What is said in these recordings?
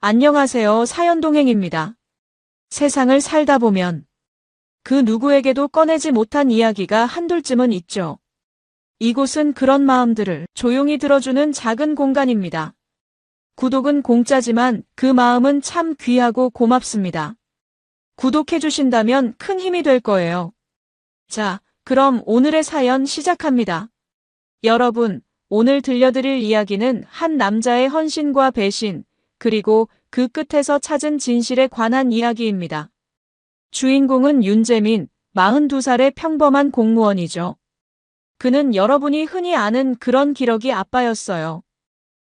안녕하세요. 사연동행입니다. 세상을 살다 보면 그 누구에게도 꺼내지 못한 이야기가 한둘쯤은 있죠. 이곳은 그런 마음들을 조용히 들어주는 작은 공간입니다. 구독은 공짜지만 그 마음은 참 귀하고 고맙습니다. 구독해주신다면 큰 힘이 될 거예요. 자, 그럼 오늘의 사연 시작합니다. 여러분, 오늘 들려드릴 이야기는 한 남자의 헌신과 배신, 그리고 그 끝에서 찾은 진실에 관한 이야기입니다. 주인공은 윤재민, 42살의 평범한 공무원이죠. 그는 여러분이 흔히 아는 그런 기러기 아빠였어요.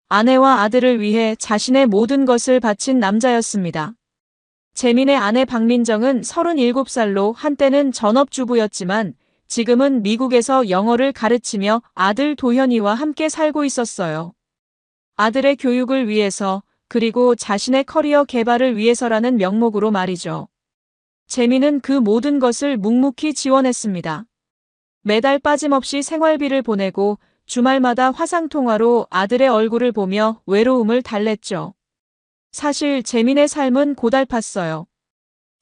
아내와 아들을 위해 자신의 모든 것을 바친 남자였습니다. 재민의 아내 박민정은 37살로 한때는 전업주부였지만 지금은 미국에서 영어를 가르치며 아들 도현이와 함께 살고 있었어요. 아들의 교육을 위해서, 그리고 자신의 커리어 개발을 위해서라는 명목으로 말이죠. 재민은 그 모든 것을 묵묵히 지원했습니다. 매달 빠짐없이 생활비를 보내고 주말마다 화상통화로 아들의 얼굴을 보며 외로움을 달랬죠. 사실 재민의 삶은 고달팠어요.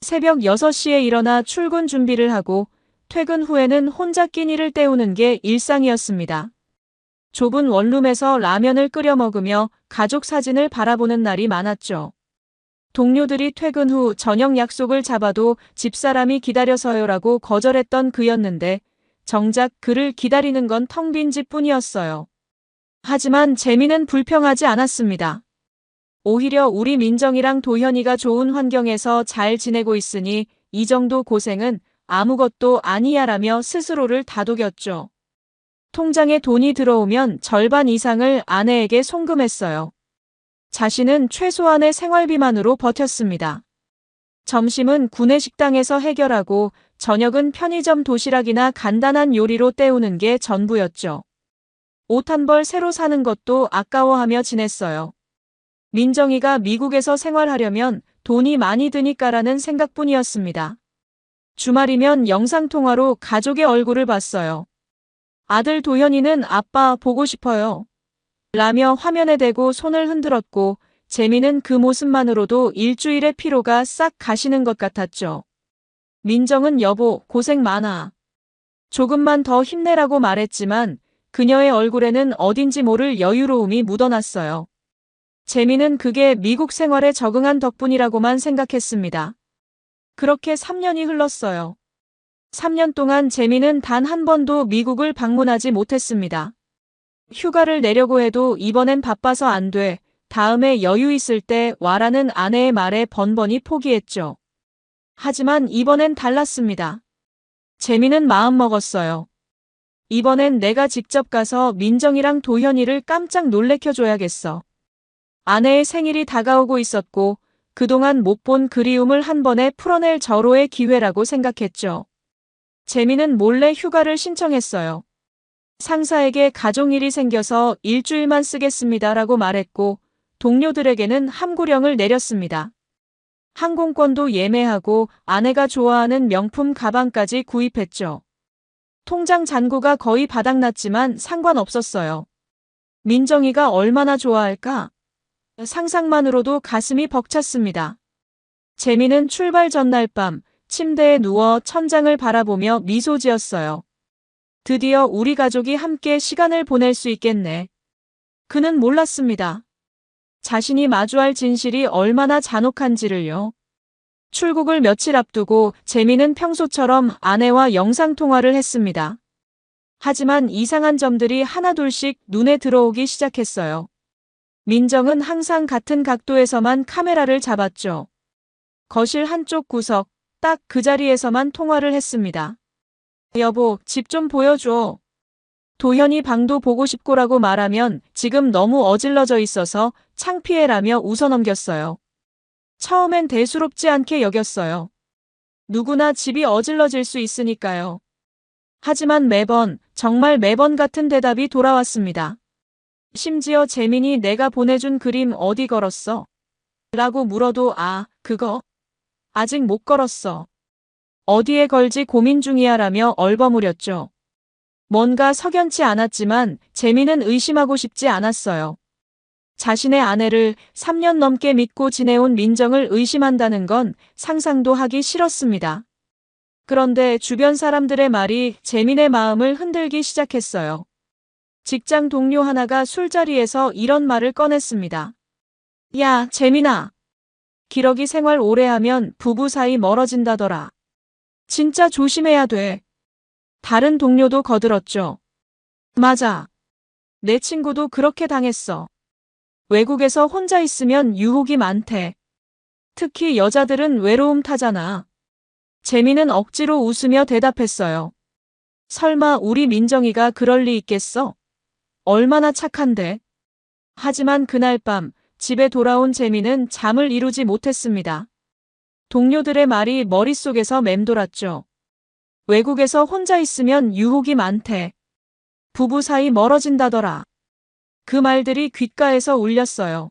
새벽 6시에 일어나 출근 준비를 하고 퇴근 후에는 혼자 끼니를 때우는 게 일상이었습니다. 좁은 원룸에서 라면을 끓여 먹으며 가족 사진을 바라보는 날이 많았죠. 동료들이 퇴근 후 저녁 약속을 잡아도 집사람이 기다려서요라고 거절했던 그였는데 정작 그를 기다리는 건 텅 빈 집뿐이었어요. 하지만 재민은 불평하지 않았습니다. 오히려 우리 민정이랑 도현이가 좋은 환경에서 잘 지내고 있으니 이 정도 고생은 아무것도 아니야라며 스스로를 다독였죠. 통장에 돈이 들어오면 절반 이상을 아내에게 송금했어요. 자신은 최소한의 생활비만으로 버텼습니다. 점심은 구내식당에서 해결하고 저녁은 편의점 도시락이나 간단한 요리로 때우는 게 전부였죠. 옷 한 벌 새로 사는 것도 아까워하며 지냈어요. 민정이가 미국에서 생활하려면 돈이 많이 드니까라는 생각뿐이었습니다. 주말이면 영상통화로 가족의 얼굴을 봤어요. 아들 도현이는 아빠 보고 싶어요. 라며 화면에 대고 손을 흔들었고 재민은 그 모습만으로도 일주일의 피로가 싹 가시는 것 같았죠. 민정은 여보 고생 많아. 조금만 더 힘내라고 말했지만 그녀의 얼굴에는 어딘지 모를 여유로움이 묻어났어요. 재민은 그게 미국 생활에 적응한 덕분이라고만 생각했습니다. 그렇게 3년이 흘렀어요. 3년 동안 재민은 단 한 번도 미국을 방문하지 못했습니다. 휴가를 내려고 해도 이번엔 바빠서 안 돼. 다음에 여유 있을 때 와라는 아내의 말에 번번이 포기했죠. 하지만 이번엔 달랐습니다. 재민은 마음먹었어요. 이번엔 내가 직접 가서 민정이랑 도현이를 깜짝 놀래켜줘야겠어. 아내의 생일이 다가오고 있었고 그동안 못 본 그리움을 한 번에 풀어낼 절호의 기회라고 생각했죠. 재민은 몰래 휴가를 신청했어요. 상사에게 가족일이 생겨서 일주일만 쓰겠습니다라고 말했고 동료들에게는 함구령을 내렸습니다. 항공권도 예매하고 아내가 좋아하는 명품 가방까지 구입했죠. 통장 잔고가 거의 바닥났지만 상관없었어요. 민정이가 얼마나 좋아할까? 상상만으로도 가슴이 벅찼습니다. 재민은 출발 전날 밤 침대에 누워 천장을 바라보며 미소 지었어요. 드디어 우리 가족이 함께 시간을 보낼 수 있겠네. 그는 몰랐습니다. 자신이 마주할 진실이 얼마나 잔혹한지를요. 출국을 며칠 앞두고 재민은 평소처럼 아내와 영상통화를 했습니다. 하지만 이상한 점들이 하나둘씩 눈에 들어오기 시작했어요. 민정은 항상 같은 각도에서만 카메라를 잡았죠. 거실 한쪽 구석, 딱 그 자리에서만 통화를 했습니다. 여보, 집 좀 보여줘. 도현이 방도 보고 싶고라고 말하면 지금 너무 어질러져 있어서 창피해라며 웃어넘겼어요. 처음엔 대수롭지 않게 여겼어요. 누구나 집이 어질러질 수 있으니까요. 하지만 매번, 정말 매번 같은 대답이 돌아왔습니다. 심지어 재민이 내가 보내준 그림 어디 걸었어? 라고 물어도 그거? 아직 못 걸었어. 어디에 걸지 고민 중이야 라며 얼버무렸죠. 뭔가 석연치 않았지만 재민은 의심하고 싶지 않았어요. 자신의 아내를 3년 넘게 믿고 지내온 민정을 의심한다는 건 상상도 하기 싫었습니다. 그런데 주변 사람들의 말이 재민의 마음을 흔들기 시작했어요. 직장 동료 하나가 술자리에서 이런 말을 꺼냈습니다. 야, 재민아. 기러기 생활 오래 하면 부부 사이 멀어진다더라. 진짜 조심해야 돼. 다른 동료도 거들었죠. 맞아. 내 친구도 그렇게 당했어. 외국에서 혼자 있으면 유혹이 많대. 특히 여자들은 외로움 타잖아. 재민은 억지로 웃으며 대답했어요. 설마 우리 민정이가 그럴 리 있겠어? 얼마나 착한데. 하지만 그날 밤 집에 돌아온 재민은 잠을 이루지 못했습니다. 동료들의 말이 머릿속에서 맴돌았죠. 외국에서 혼자 있으면 유혹이 많대. 부부 사이 멀어진다더라. 그 말들이 귓가에서 울렸어요.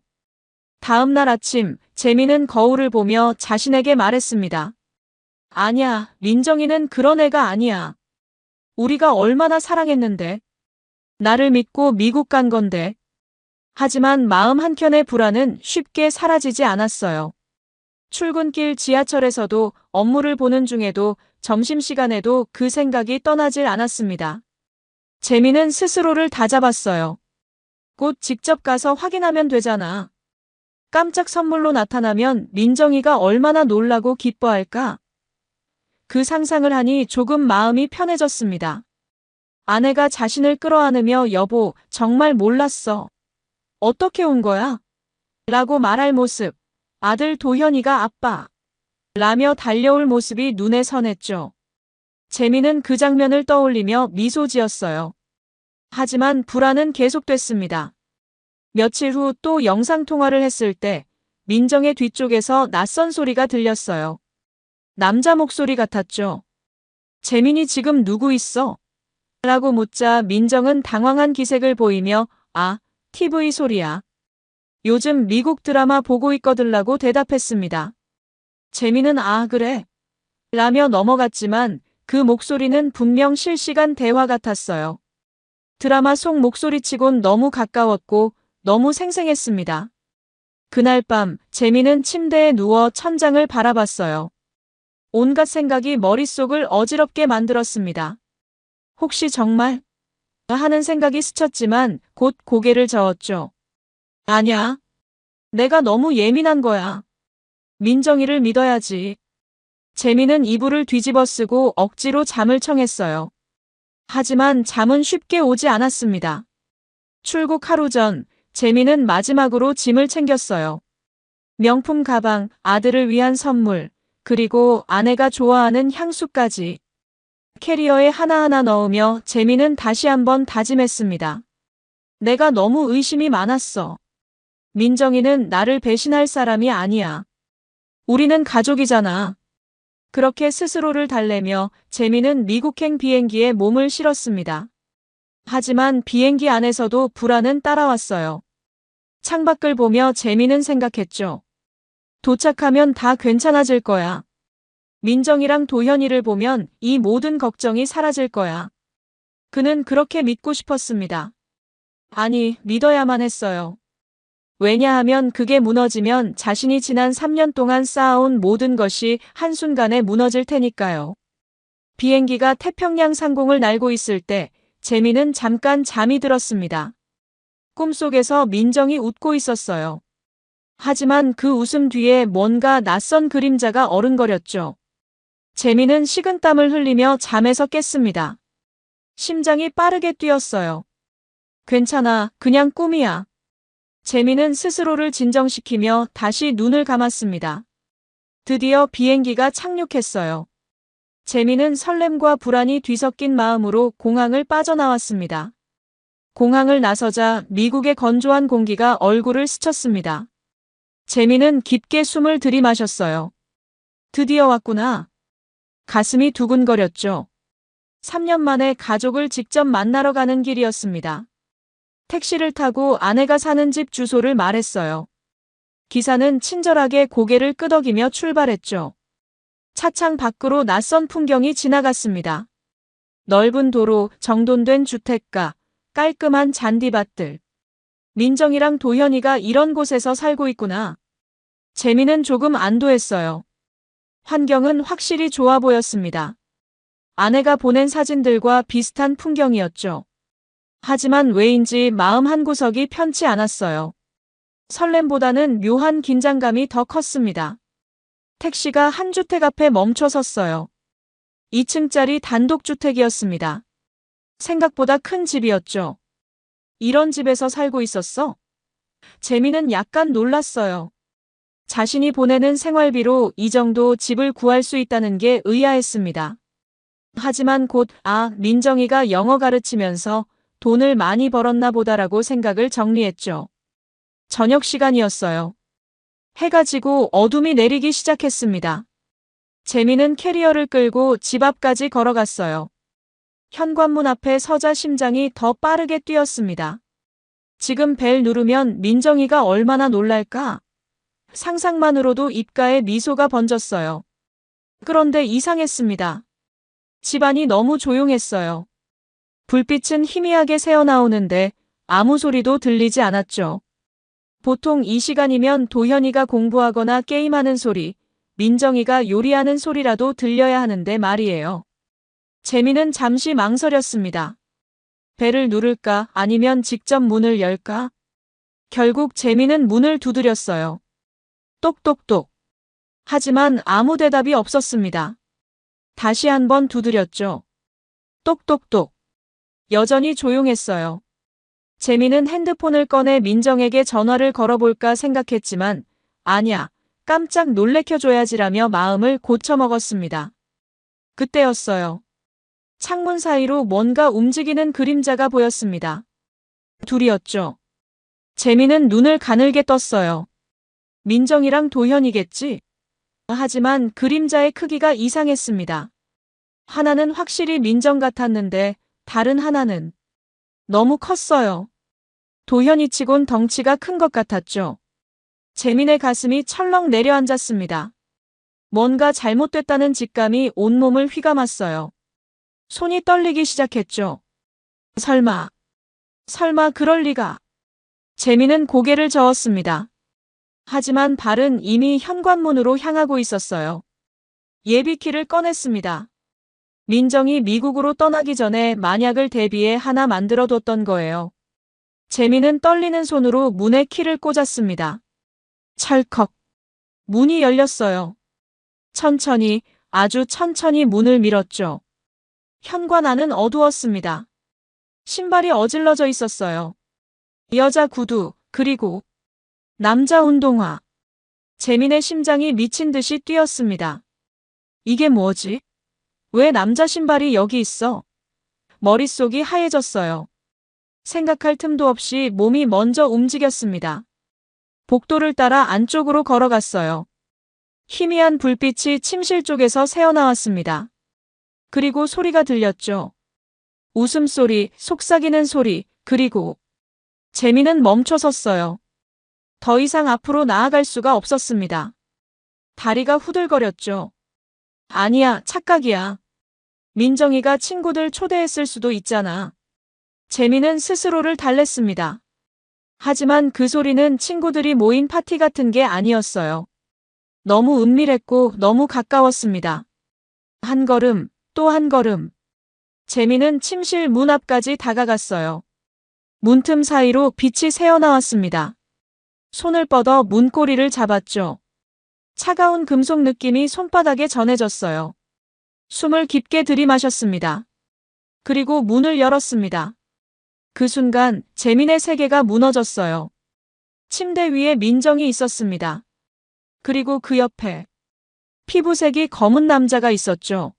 다음 날 아침 재민은 거울을 보며 자신에게 말했습니다. 아니야, 민정이는 그런 애가 아니야. 우리가 얼마나 사랑했는데. 나를 믿고 미국 간 건데. 하지만 마음 한켠의 불안은 쉽게 사라지지 않았어요. 출근길 지하철에서도 업무를 보는 중에도 점심시간에도 그 생각이 떠나질 않았습니다. 재민은 스스로를 다잡았어요. 곧 직접 가서 확인하면 되잖아. 깜짝 선물로 나타나면 민정이가 얼마나 놀라고 기뻐할까? 그 상상을 하니 조금 마음이 편해졌습니다. 아내가 자신을 끌어안으며 여보, 정말 몰랐어. 어떻게 온 거야? 라고 말할 모습. 아들 도현이가 아빠. 라며 달려올 모습이 눈에 선했죠. 재민은 그 장면을 떠올리며 미소 지었어요. 하지만 불안은 계속됐습니다. 며칠 후 또 영상통화를 했을 때 민정의 뒤쪽에서 낯선 소리가 들렸어요. 남자 목소리 같았죠. 재민이 지금 누구 있어? 라고 묻자 민정은 당황한 기색을 보이며 아, TV 소리야. 요즘 미국 드라마 보고 있거들라고 대답했습니다. 재민은 아, 그래? 라며 넘어갔지만 그 목소리는 분명 실시간 대화 같았어요. 드라마 속 목소리치곤 너무 가까웠고 너무 생생했습니다. 그날 밤 재민은 침대에 누워 천장을 바라봤어요. 온갖 생각이 머릿속을 어지럽게 만들었습니다. 혹시 정말? 하는 생각이 스쳤지만 곧 고개를 저었죠. 아냐. 내가 너무 예민한 거야. 민정이를 믿어야지. 재민은 이불을 뒤집어 쓰고 억지로 잠을 청했어요. 하지만 잠은 쉽게 오지 않았습니다. 출국 하루 전 재민은 마지막으로 짐을 챙겼어요. 명품 가방, 아들을 위한 선물, 그리고 아내가 좋아하는 향수까지. 캐리어에 하나하나 넣으며 재민은 다시 한번 다짐했습니다. 내가 너무 의심이 많았어. 민정이는 나를 배신할 사람이 아니야. 우리는 가족이잖아. 그렇게 스스로를 달래며 재민은 미국행 비행기에 몸을 실었습니다. 하지만 비행기 안에서도 불안은 따라왔어요. 창밖을 보며 재민은 생각했죠. 도착하면 다 괜찮아질 거야. 민정이랑 도현이를 보면 이 모든 걱정이 사라질 거야. 그는 그렇게 믿고 싶었습니다. 아니, 믿어야만 했어요. 왜냐하면 그게 무너지면 자신이 지난 3년 동안 쌓아온 모든 것이 한순간에 무너질 테니까요. 비행기가 태평양 상공을 날고 있을 때 재민은 잠깐 잠이 들었습니다. 꿈속에서 민정이 웃고 있었어요. 하지만 그 웃음 뒤에 뭔가 낯선 그림자가 어른거렸죠. 재민은 식은땀을 흘리며 잠에서 깼습니다. 심장이 빠르게 뛰었어요. 괜찮아, 그냥 꿈이야. 재민은 스스로를 진정시키며 다시 눈을 감았습니다. 드디어 비행기가 착륙했어요. 재민은 설렘과 불안이 뒤섞인 마음으로 공항을 빠져나왔습니다. 공항을 나서자 미국의 건조한 공기가 얼굴을 스쳤습니다. 재민은 깊게 숨을 들이마셨어요. 드디어 왔구나. 가슴이 두근거렸죠. 3년 만에 가족을 직접 만나러 가는 길이었습니다. 택시를 타고 아내가 사는 집 주소를 말했어요. 기사는 친절하게 고개를 끄덕이며 출발했죠. 차창 밖으로 낯선 풍경이 지나갔습니다. 넓은 도로, 정돈된 주택가, 깔끔한 잔디밭들. 민정이랑 도현이가 이런 곳에서 살고 있구나. 재미는 조금 안도했어요. 환경은 확실히 좋아 보였습니다. 아내가 보낸 사진들과 비슷한 풍경이었죠. 하지만 왜인지 마음 한구석이 편치 않았어요. 설렘보다는 묘한 긴장감이 더 컸습니다. 택시가 한 주택 앞에 멈춰 섰어요. 2층짜리 단독주택이었습니다. 생각보다 큰 집이었죠. 이런 집에서 살고 있었어? 재미는 약간 놀랐어요. 자신이 보내는 생활비로 이 정도 집을 구할 수 있다는 게 의아했습니다. 하지만 곧 민정이가 영어 가르치면서 돈을 많이 벌었나 보다라고 생각을 정리했죠. 저녁 시간이었어요. 해가 지고 어둠이 내리기 시작했습니다. 재미는 캐리어를 끌고 집 앞까지 걸어갔어요. 현관문 앞에 서자 심장이 더 빠르게 뛰었습니다. 지금 벨 누르면 민정이가 얼마나 놀랄까? 상상만으로도 입가에 미소가 번졌어요. 그런데 이상했습니다. 집안이 너무 조용했어요. 불빛은 희미하게 새어나오는데 아무 소리도 들리지 않았죠. 보통 이 시간이면 도현이가 공부하거나 게임하는 소리, 민정이가 요리하는 소리라도 들려야 하는데 말이에요. 재미는 잠시 망설였습니다. 벨을 누를까 아니면 직접 문을 열까? 결국 재미는 문을 두드렸어요. 똑똑똑. 하지만 아무 대답이 없었습니다. 다시 한번 두드렸죠. 똑똑똑. 여전히 조용했어요. 재미는 핸드폰을 꺼내 민정에게 전화를 걸어볼까 생각했지만 아니야, 깜짝 놀래켜줘야지라며 마음을 고쳐먹었습니다. 그때였어요. 창문 사이로 뭔가 움직이는 그림자가 보였습니다. 둘이었죠. 재미는 눈을 가늘게 떴어요. 민정이랑 도현이겠지? 하지만 그림자의 크기가 이상했습니다. 하나는 확실히 민정 같았는데 다른 하나는 너무 컸어요. 도현이치곤 덩치가 큰 것 같았죠. 재민의 가슴이 철렁 내려앉았습니다. 뭔가 잘못됐다는 직감이 온몸을 휘감았어요. 손이 떨리기 시작했죠. 설마 그럴 리가. 재민은 고개를 저었습니다. 하지만 발은 이미 현관문으로 향하고 있었어요. 예비키를 꺼냈습니다. 민정이 미국으로 떠나기 전에 만약을 대비해 하나 만들어뒀던 거예요. 재미는 떨리는 손으로 문에 키를 꽂았습니다. 찰컥. 문이 열렸어요. 천천히, 아주 천천히 문을 밀었죠. 현관 안은 어두웠습니다. 신발이 어질러져 있었어요. 여자 구두, 그리고 남자 운동화. 재민의 심장이 미친 듯이 뛰었습니다. 이게 뭐지? 왜 남자 신발이 여기 있어? 머릿속이 하얘졌어요. 생각할 틈도 없이 몸이 먼저 움직였습니다. 복도를 따라 안쪽으로 걸어갔어요. 희미한 불빛이 침실 쪽에서 새어나왔습니다. 그리고 소리가 들렸죠. 웃음소리, 속삭이는 소리, 그리고 재미는 멈춰 섰어요. 더 이상 앞으로 나아갈 수가 없었습니다. 다리가 후들거렸죠. 아니야, 착각이야. 민정이가 친구들 초대했을 수도 있잖아. 재미는 스스로를 달랬습니다. 하지만 그 소리는 친구들이 모인 파티 같은 게 아니었어요. 너무 은밀했고 너무 가까웠습니다. 한 걸음, 또 한 걸음. 재미는 침실 문 앞까지 다가갔어요. 문틈 사이로 빛이 새어나왔습니다. 손을 뻗어 문고리를 잡았죠. 차가운 금속 느낌이 손바닥에 전해졌어요. 숨을 깊게 들이마셨습니다. 그리고 문을 열었습니다. 그 순간 재민의 세계가 무너졌어요. 침대 위에 민정이 있었습니다. 그리고 그 옆에 피부색이 검은 남자가 있었죠.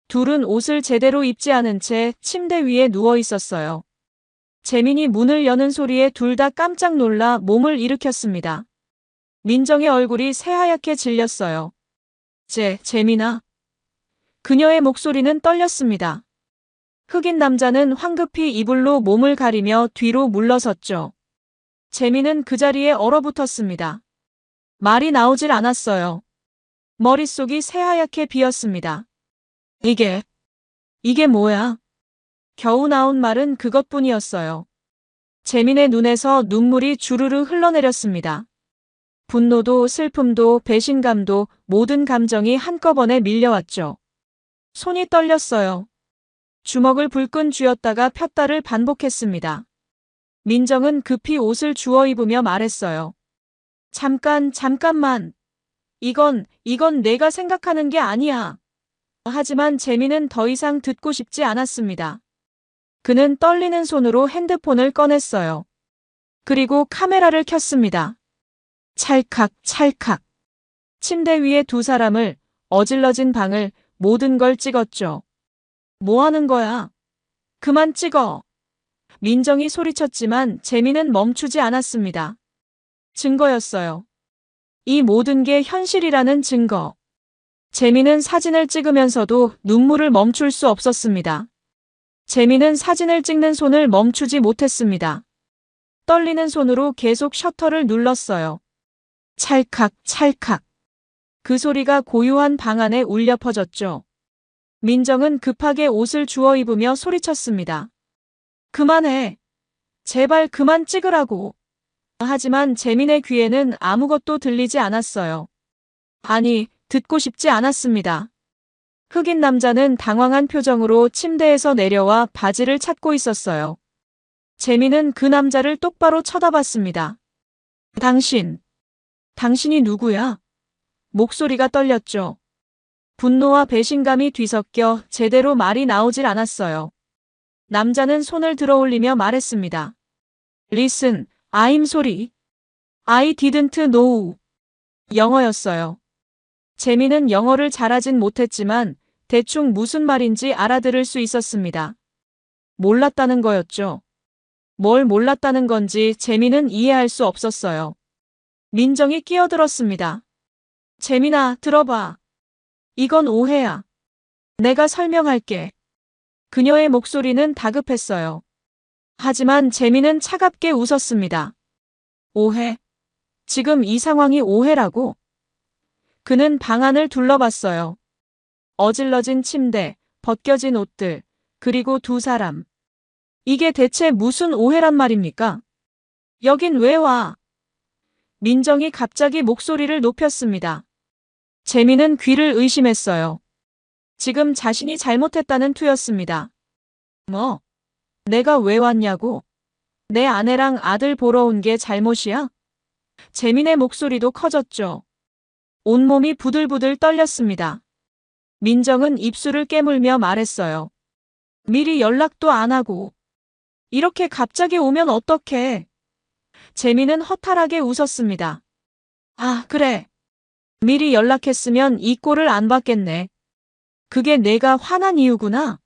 둘은 옷을 제대로 입지 않은 채 침대 위에 누워 있었어요. 재민이 문을 여는 소리에 둘 다 깜짝 놀라 몸을 일으켰습니다. 민정의 얼굴이 새하얗게 질렸어요. 재민아. 그녀의 목소리는 떨렸습니다. 흑인 남자는 황급히 이불로 몸을 가리며 뒤로 물러섰죠. 재민은 그 자리에 얼어붙었습니다. 말이 나오질 않았어요. 머릿속이 새하얗게 비었습니다. 이게 뭐야? 겨우 나온 말은 그것뿐이었어요. 재민의 눈에서 눈물이 주르르 흘러내렸습니다. 분노도 슬픔도 배신감도 모든 감정이 한꺼번에 밀려왔죠. 손이 떨렸어요. 주먹을 불끈 쥐었다가 폈다를 반복했습니다. 민정은 급히 옷을 주워 입으며 말했어요. 잠깐만. 이건 내가 생각하는 게 아니야. 하지만 재민은 더 이상 듣고 싶지 않았습니다. 그는 떨리는 손으로 핸드폰을 꺼냈어요. 그리고 카메라를 켰습니다. 찰칵. 침대 위에 두 사람을, 어질러진 방을, 모든 걸 찍었죠. 뭐 하는 거야? 그만 찍어. 민정이 소리쳤지만 재민은 멈추지 않았습니다. 증거였어요. 이 모든 게 현실이라는 증거. 재민은 사진을 찍으면서도 눈물을 멈출 수 없었습니다. 재민은 사진을 찍는 손을 멈추지 못했습니다. 떨리는 손으로 계속 셔터를 눌렀어요. 찰칵. 그 소리가 고요한 방 안에 울려 퍼졌죠. 민정은 급하게 옷을 주워 입으며 소리쳤습니다. 그만해. 제발 그만 찍으라고. 하지만 재민의 귀에는 아무것도 들리지 않았어요. 아니, 듣고 싶지 않았습니다. 흑인 남자는 당황한 표정으로 침대에서 내려와 바지를 찾고 있었어요. 재민은 그 남자를 똑바로 쳐다봤습니다. 당신이 누구야? 목소리가 떨렸죠. 분노와 배신감이 뒤섞여 제대로 말이 나오질 않았어요. 남자는 손을 들어올리며 말했습니다. Listen, I'm sorry. I didn't know. 영어였어요. 재민은 영어를 잘하진 못했지만 대충 무슨 말인지 알아들을 수 있었습니다. 몰랐다는 거였죠. 뭘 몰랐다는 건지 재민은 이해할 수 없었어요. 민정이 끼어들었습니다. 재민아, 들어봐. 이건 오해야. 내가 설명할게. 그녀의 목소리는 다급했어요. 하지만 재민은 차갑게 웃었습니다. 오해? 지금 이 상황이 오해라고? 그는 방 안을 둘러봤어요. 어질러진 침대, 벗겨진 옷들, 그리고 두 사람. 이게 대체 무슨 오해란 말입니까? 여긴 왜 와? 민정이 갑자기 목소리를 높였습니다. 재민은 귀를 의심했어요. 지금 자신이 잘못했다는 투였습니다. 뭐? 내가 왜 왔냐고? 내 아내랑 아들 보러 온 게 잘못이야? 재민의 목소리도 커졌죠. 온몸이 부들부들 떨렸습니다. 민정은 입술을 깨물며 말했어요. 미리 연락도 안 하고. 이렇게 갑자기 오면 어떡해? 재민은 허탈하게 웃었습니다. 아, 그래. 미리 연락했으면 이 꼴을 안 봤겠네. 그게 내가 화난 이유구나.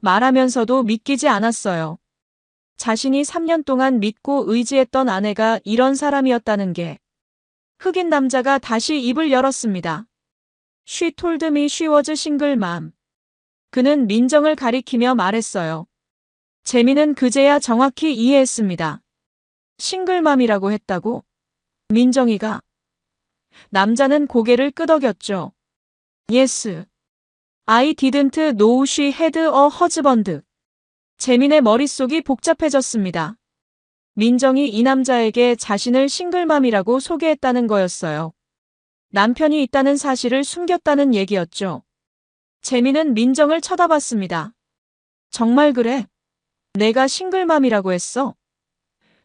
말하면서도 믿기지 않았어요. 자신이 3년 동안 믿고 의지했던 아내가 이런 사람이었다는 게. 흑인 남자가 다시 입을 열었습니다. She told me she was single mom. 그는 민정을 가리키며 말했어요. 재민은 그제야 정확히 이해했습니다. 싱글맘이라고 했다고? 민정이가. 남자는 고개를 끄덕였죠. Yes. I didn't know she had a husband. 재민의 머릿속이 복잡해졌습니다. 민정이 이 남자에게 자신을 싱글맘이라고 소개했다는 거였어요. 남편이 있다는 사실을 숨겼다는 얘기였죠. 재민은 민정을 쳐다봤습니다. 정말 그래? 내가 싱글맘이라고 했어?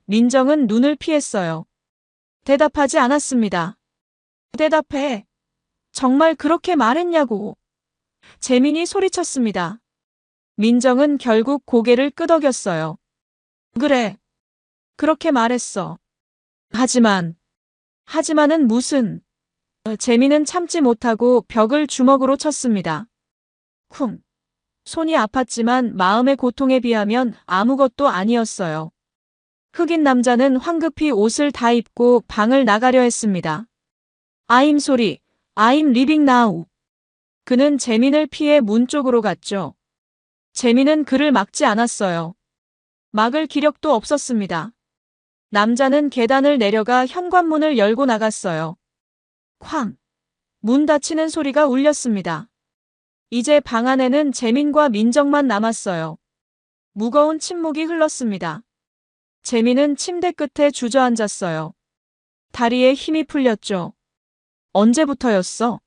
민정은 눈을 피했어요. 대답하지 않았습니다. 대답해. 정말 그렇게 말했냐고. 재민이 소리쳤습니다. 민정은 결국 고개를 끄덕였어요. 그래. 그렇게 말했어. 하지만은 무슨. 재민은 참지 못하고 벽을 주먹으로 쳤습니다. 쿵. 손이 아팠지만 마음의 고통에 비하면 아무것도 아니었어요. 흑인 남자는 황급히 옷을 다 입고 방을 나가려 했습니다. I'm sorry. I'm leaving now. 그는 재민을 피해 문 쪽으로 갔죠. 재민은 그를 막지 않았어요. 막을 기력도 없었습니다. 남자는 계단을 내려가 현관문을 열고 나갔어요. 쾅! 문 닫히는 소리가 울렸습니다. 이제 방 안에는 재민과 민정만 남았어요. 무거운 침묵이 흘렀습니다. 재민은 침대 끝에 주저앉았어요. 다리에 힘이 풀렸죠. 언제부터였어?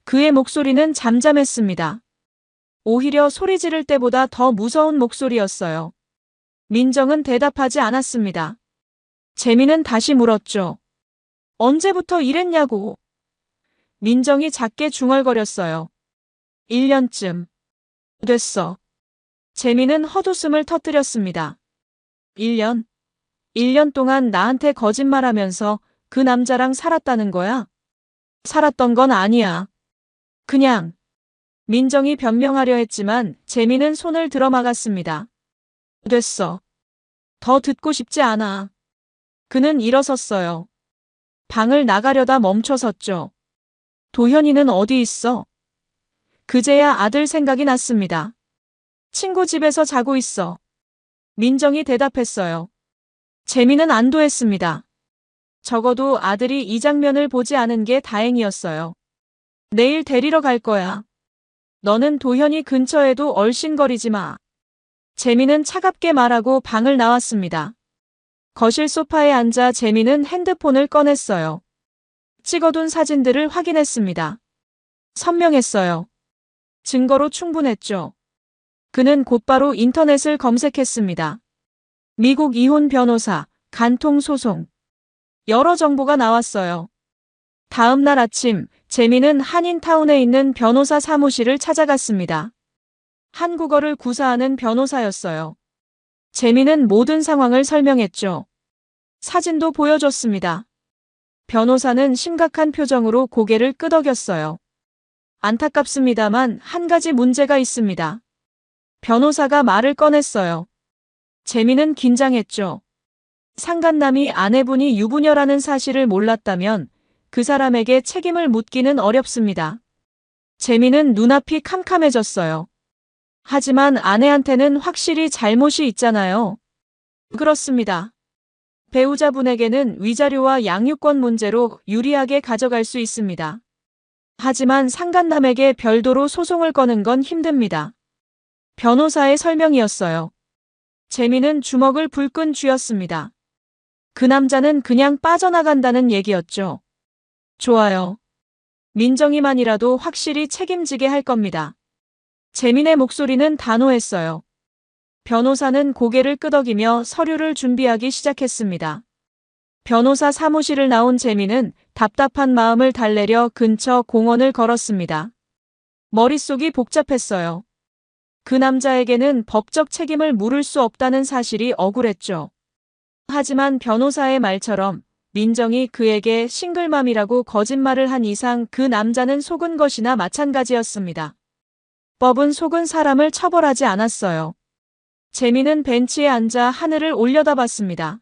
그의 목소리는 잠잠했습니다. 오히려 소리 지를 때보다 더 무서운 목소리였어요. 민정은 대답하지 않았습니다. 재민은 다시 물었죠. 언제부터 이랬냐고. 민정이 작게 중얼거렸어요. 1년쯤 됐어. 재민은 헛웃음을 터뜨렸습니다. 1년? 1년 동안 나한테 거짓말하면서 그 남자랑 살았다는 거야? 살았던 건 아니야. 그냥. 민정이 변명하려 했지만 재민은 손을 들어막았습니다. 됐어. 더 듣고 싶지 않아. 그는 일어섰어요. 방을 나가려다 멈춰섰죠. 도현이는 어디 있어? 그제야 아들 생각이 났습니다. 친구 집에서 자고 있어. 민정이 대답했어요. 재민은 안도했습니다. 적어도 아들이 이 장면을 보지 않은 게 다행이었어요. 내일 데리러 갈 거야. 너는 도현이 근처에도 얼씬거리지 마. 재민은 차갑게 말하고 방을 나왔습니다. 거실 소파에 앉아 재민은 핸드폰을 꺼냈어요. 찍어둔 사진들을 확인했습니다. 선명했어요. 증거로 충분했죠. 그는 곧바로 인터넷을 검색했습니다. 미국 이혼 변호사, 간통 소송. 여러 정보가 나왔어요. 다음 날 아침, 재민은 한인타운에 있는 변호사 사무실을 찾아갔습니다. 한국어를 구사하는 변호사였어요. 재민은 모든 상황을 설명했죠. 사진도 보여줬습니다. 변호사는 심각한 표정으로 고개를 끄덕였어요. 안타깝습니다만 한 가지 문제가 있습니다. 변호사가 말을 꺼냈어요. 재민은 긴장했죠. 상간남이 아내분이 유부녀라는 사실을 몰랐다면 그 사람에게 책임을 묻기는 어렵습니다. 재민은 눈앞이 캄캄해졌어요. 하지만 아내한테는 확실히 잘못이 있잖아요. 그렇습니다. 배우자분에게는 위자료와 양육권 문제로 유리하게 가져갈 수 있습니다. 하지만 상간남에게 별도로 소송을 거는 건 힘듭니다. 변호사의 설명이었어요. 재민은 주먹을 불끈 쥐었습니다. 그 남자는 그냥 빠져나간다는 얘기였죠. 좋아요. 민정이만이라도 확실히 책임지게 할 겁니다. 재민의 목소리는 단호했어요. 변호사는 고개를 끄덕이며 서류를 준비하기 시작했습니다. 변호사 사무실을 나온 재민은 답답한 마음을 달래려 근처 공원을 걸었습니다. 머릿속이 복잡했어요. 그 남자에게는 법적 책임을 물을 수 없다는 사실이 억울했죠. 하지만 변호사의 말처럼 민정이 그에게 싱글맘이라고 거짓말을 한 이상 그 남자는 속은 것이나 마찬가지였습니다. 법은 속은 사람을 처벌하지 않았어요. 재민은 벤치에 앉아 하늘을 올려다봤습니다.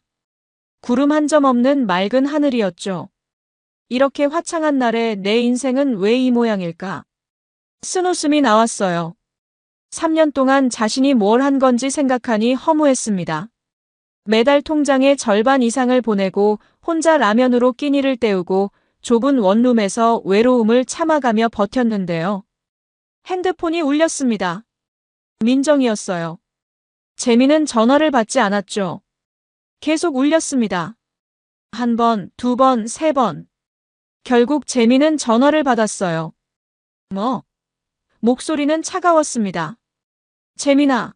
구름 한 점 없는 맑은 하늘이었죠. 이렇게 화창한 날에 내 인생은 왜 이 모양일까? 쓴웃음이 나왔어요. 3년 동안 자신이 뭘 한 건지 생각하니 허무했습니다. 매달 통장의 절반 이상을 보내고 혼자 라면으로 끼니를 때우고 좁은 원룸에서 외로움을 참아가며 버텼는데요. 핸드폰이 울렸습니다. 민정이었어요. 재민은 전화를 받지 않았죠. 계속 울렸습니다. 한 번, 두 번, 세 번. 결국 재민은 전화를 받았어요. 목소리는 차가웠습니다. 재민아,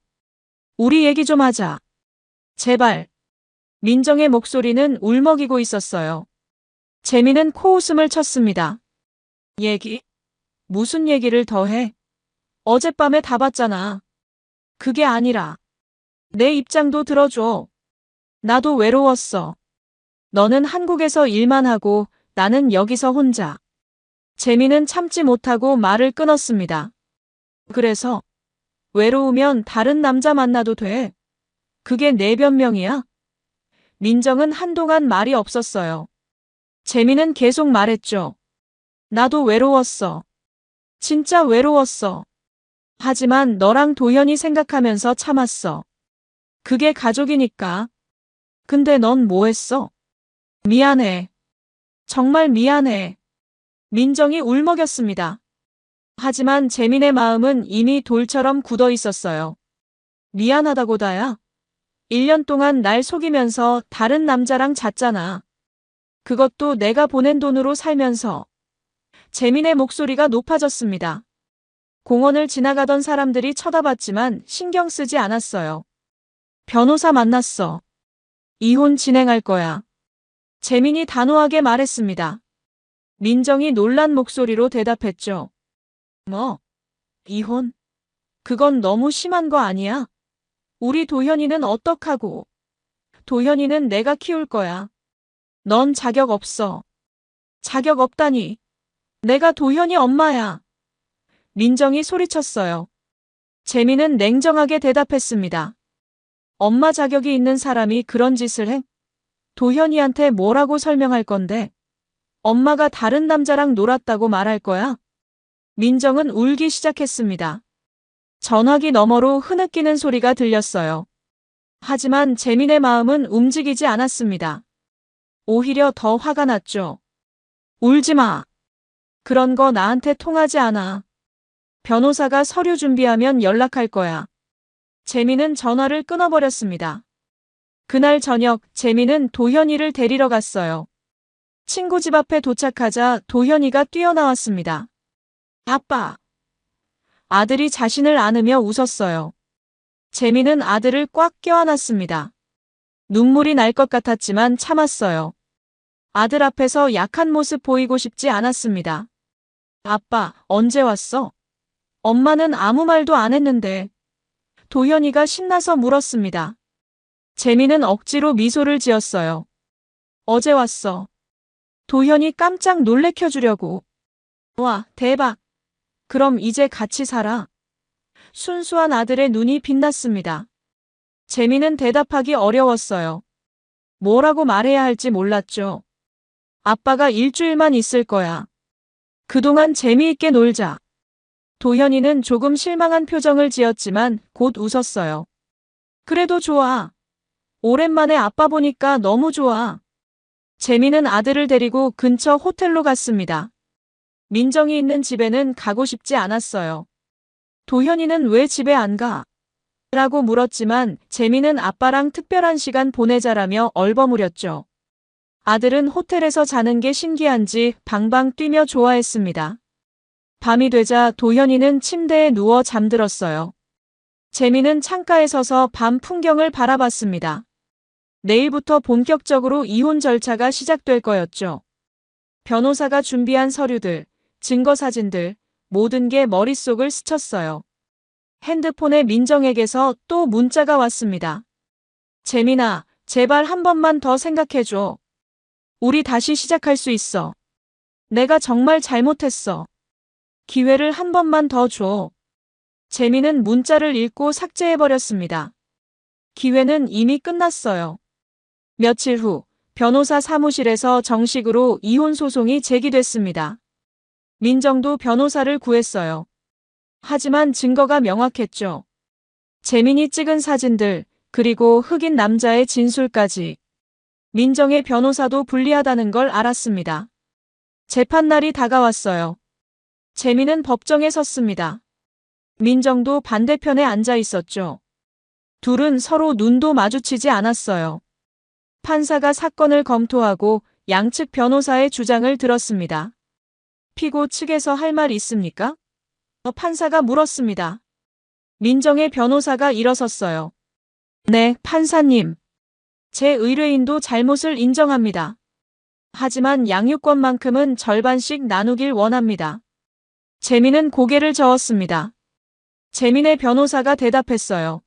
우리 얘기 좀 하자. 제발. 민정의 목소리는 울먹이고 있었어요. 재민은 코웃음을 쳤습니다. 얘기? 무슨 얘기를 더 해? 어젯밤에 다 봤잖아. 그게 아니라 내 입장도 들어줘. 나도 외로웠어. 너는 한국에서 일만 하고 나는 여기서 혼자. 재민은 참지 못하고 말을 끊었습니다. 그래서 외로우면 다른 남자 만나도 돼. 그게 내 변명이야? 민정은 한동안 말이 없었어요. 재민은 계속 말했죠. 나도 외로웠어. 진짜 외로웠어. 하지만 너랑 도현이 생각하면서 참았어. 그게 가족이니까. 근데 넌 뭐 했어? 미안해. 정말 미안해. 민정이 울먹였습니다. 하지만 재민의 마음은 이미 돌처럼 굳어 있었어요. 미안하다고 다야? 1년 동안 날 속이면서 다른 남자랑 잤잖아. 그것도 내가 보낸 돈으로 살면서. 재민의 목소리가 높아졌습니다. 공원을 지나가던 사람들이 쳐다봤지만 신경 쓰지 않았어요. 변호사 만났어. 이혼 진행할 거야. 재민이 단호하게 말했습니다. 민정이 놀란 목소리로 대답했죠. 뭐? 이혼? 그건 너무 심한 거 아니야? 우리 도현이는 어떡하고? 도현이는 내가 키울 거야. 넌 자격 없어. 자격 없다니. 내가 도현이 엄마야. 민정이 소리쳤어요. 재민은 냉정하게 대답했습니다. 엄마 자격이 있는 사람이 그런 짓을 해? 도현이한테 뭐라고 설명할 건데? 엄마가 다른 남자랑 놀았다고 말할 거야? 민정은 울기 시작했습니다. 전화기 너머로 흐느끼는 소리가 들렸어요. 하지만 재민의 마음은 움직이지 않았습니다. 오히려 더 화가 났죠. 울지 마. 그런 거 나한테 통하지 않아. 변호사가 서류 준비하면 연락할 거야. 재민은 전화를 끊어버렸습니다. 그날 저녁 재민은 도현이를 데리러 갔어요. 친구 집 앞에 도착하자 도현이가 뛰어나왔습니다. 아빠. 아들이 자신을 안으며 웃었어요. 재민은 아들을 꽉 껴안았습니다. 눈물이 날 것 같았지만 참았어요. 아들 앞에서 약한 모습 보이고 싶지 않았습니다. 아빠, 언제 왔어? 엄마는 아무 말도 안 했는데. 도현이가 신나서 물었습니다. 재민은 억지로 미소를 지었어요. 어제 왔어. 도현이 깜짝 놀래켜주려고. 와, 대박. 그럼 이제 같이 살아. 순수한 아들의 눈이 빛났습니다. 재민은 대답하기 어려웠어요. 뭐라고 말해야 할지 몰랐죠. 아빠가 일주일만 있을 거야. 그동안 재미있게 놀자. 도현이는 조금 실망한 표정을 지었지만 곧 웃었어요. 그래도 좋아. 오랜만에 아빠 보니까 너무 좋아. 재민은 아들을 데리고 근처 호텔로 갔습니다. 민정이 있는 집에는 가고 싶지 않았어요. 도현이는 왜 집에 안 가? 라고 물었지만 재민은 아빠랑 특별한 시간 보내자라며 얼버무렸죠. 아들은 호텔에서 자는 게 신기한지 방방 뛰며 좋아했습니다. 밤이 되자 도현이는 침대에 누워 잠들었어요. 재민은 창가에 서서 밤 풍경을 바라봤습니다. 내일부터 본격적으로 이혼 절차가 시작될 거였죠. 변호사가 준비한 서류들, 증거 사진들, 모든 게 머릿속을 스쳤어요. 핸드폰에 민정에게서 또 문자가 왔습니다. 재민아, 제발 한 번만 더 생각해줘. 우리 다시 시작할 수 있어. 내가 정말 잘못했어. 기회를 한 번만 더 줘. 재민은 문자를 읽고 삭제해버렸습니다. 기회는 이미 끝났어요. 며칠 후 변호사 사무실에서 정식으로 이혼 소송이 제기됐습니다. 민정도 변호사를 구했어요. 하지만 증거가 명확했죠. 재민이 찍은 사진들, 그리고 흑인 남자의 진술까지. 민정의 변호사도 불리하다는 걸 알았습니다. 재판날이 다가왔어요. 재민은 법정에 섰습니다. 민정도 반대편에 앉아 있었죠. 둘은 서로 눈도 마주치지 않았어요. 판사가 사건을 검토하고 양측 변호사의 주장을 들었습니다. 피고 측에서 할 말 있습니까? 판사가 물었습니다. 민정의 변호사가 일어섰어요. 네, 판사님. 제 의뢰인도 잘못을 인정합니다. 하지만 양육권만큼은 절반씩 나누길 원합니다. 재민은 고개를 저었습니다. 재민의 변호사가 대답했어요.